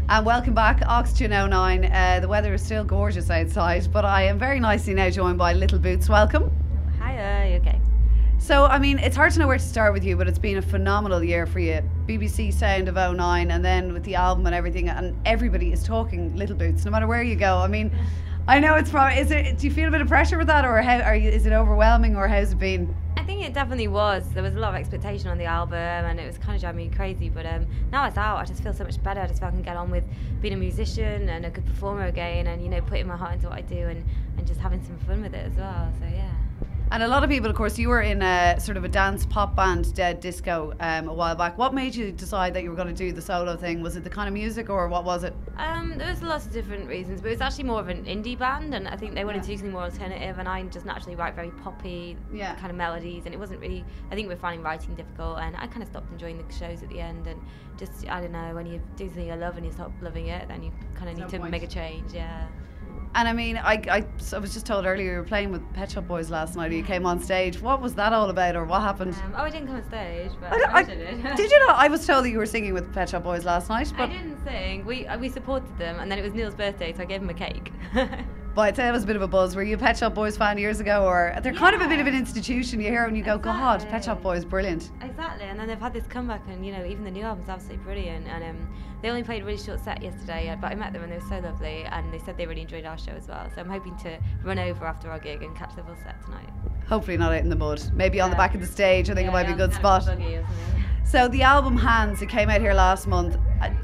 And welcome back, Oxegen 09. The weather is still gorgeous outside, but I am very nicely now joined by Little Boots. Welcome. Hi, you okay? So, I mean, it's hard to know where to start with you, but it's been a phenomenal year for you. BBC Sound of 09, and then with the album and everything, and everybody is talking Little Boots, no matter where you go. I mean, I know it's probably, do you feel a bit of pressure with that, or is it overwhelming, or how's it been? I think it definitely was. There was a lot of expectation on the album, and it was kind of driving me crazy. But now it's out, I just feel so much better. I just feel I can get on with being a musician and a good performer again, and putting my heart into what I do, and just having some fun with it as well. So yeah. And a lot of people, of course, you were in a sort of a dance pop band, Dead Disco, a while back. What made you decide that you were going to do the solo thing? Was it the kind of music, or what was it? There was lots of different reasons, but it was actually more of an indie band, and I think they wanted to do something more alternative, and I just naturally write very poppy kind of melodies, and it wasn't really, I think we're finding writing difficult, and I kind of stopped enjoying the shows at the end, and just, I don't know, when you do something you love and you stop loving it, then you kind of need to make a change, yeah. And I mean, I was just told earlier you were playing with Pet Shop Boys last night, or you came on stage. What was that all about, or what happened? I didn't come on stage, but I did. Did you not? I was told that you were singing with Pet Shop Boys last night. But I didn't sing. We supported them, and then it was Neil's birthday, so I gave him a cake. But I'd say that was a bit of a buzz. Were you a Pet Shop Boys fan years ago, or they're kind of a bit of an institution? You hear them and you go, God, Pet Shop Boys, brilliant. Exactly, and then they've had this comeback, and even the new album's absolutely brilliant. And they only played a really short set yesterday, but I met them and they were so lovely, and they said they really enjoyed our show as well. So I'm hoping to run over after our gig and catch the full set tonight. Hopefully not out in the mud. Maybe on the back of the stage. I think it might be a good spot. So the album Hands, it came out here last month.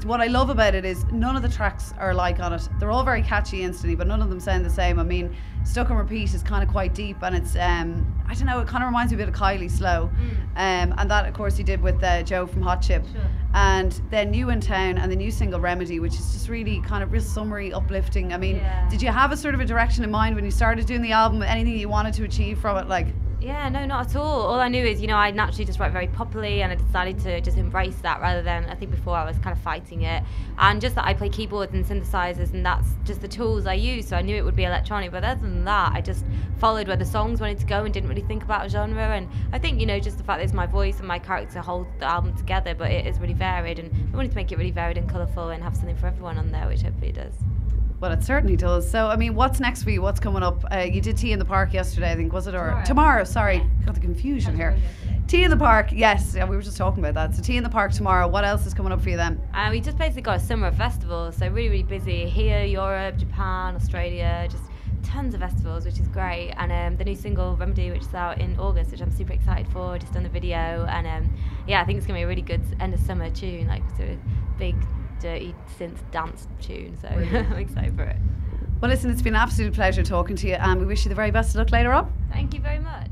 What I love about it is none of the tracks are alike on it. They're all very catchy instantly, but none of them sound the same. I mean, Stuck on Repeat is kind of quite deep, and it's, I don't know, it kind of reminds me a bit of Kylie Slow. And that, of course, you did with Joe from Hot Chip. Sure. And then New in Town and the new single Remedy, which is just really kind of real summery, uplifting. I mean, did you have a sort of a direction in mind when you started doing the album? Anything you wanted to achieve from it, like? Yeah, no, not at all. All I knew is, I naturally just write very properly, and I decided to just embrace that rather than, I think before I was kind of fighting it. And just that I play keyboards and synthesizers, and that's just the tools I use, so I knew it would be electronic. But other than that, I just followed where the songs wanted to go and didn't really think about a genre. And I think, just the fact that it's my voice and my character hold the album together, but it is really varied, and I wanted to make it really varied and colourful and have something for everyone on there, which hopefully it does. Well, it certainly does. So, I mean, what's next for you? What's coming up? You did Tea in the Park yesterday, I think, was it? Or tomorrow, sorry. Got the confusion here. Tea in the Park, yes. Yeah, we were just talking about that. So Tea in the Park tomorrow. What else is coming up for you then? We just basically got a summer of festivals, so really, really busy. Here, Europe, Japan, Australia, just tons of festivals, which is great. And the new single, Remedy, which is out in August, which I'm super excited for. Just done the video. And I think it's going to be a really good end of summer tune, like sort of big, dirty synth dance tune, so I'm excited for it. Well, listen, it's been an absolute pleasure talking to you, and we wish you the very best of luck later on. Thank you very much.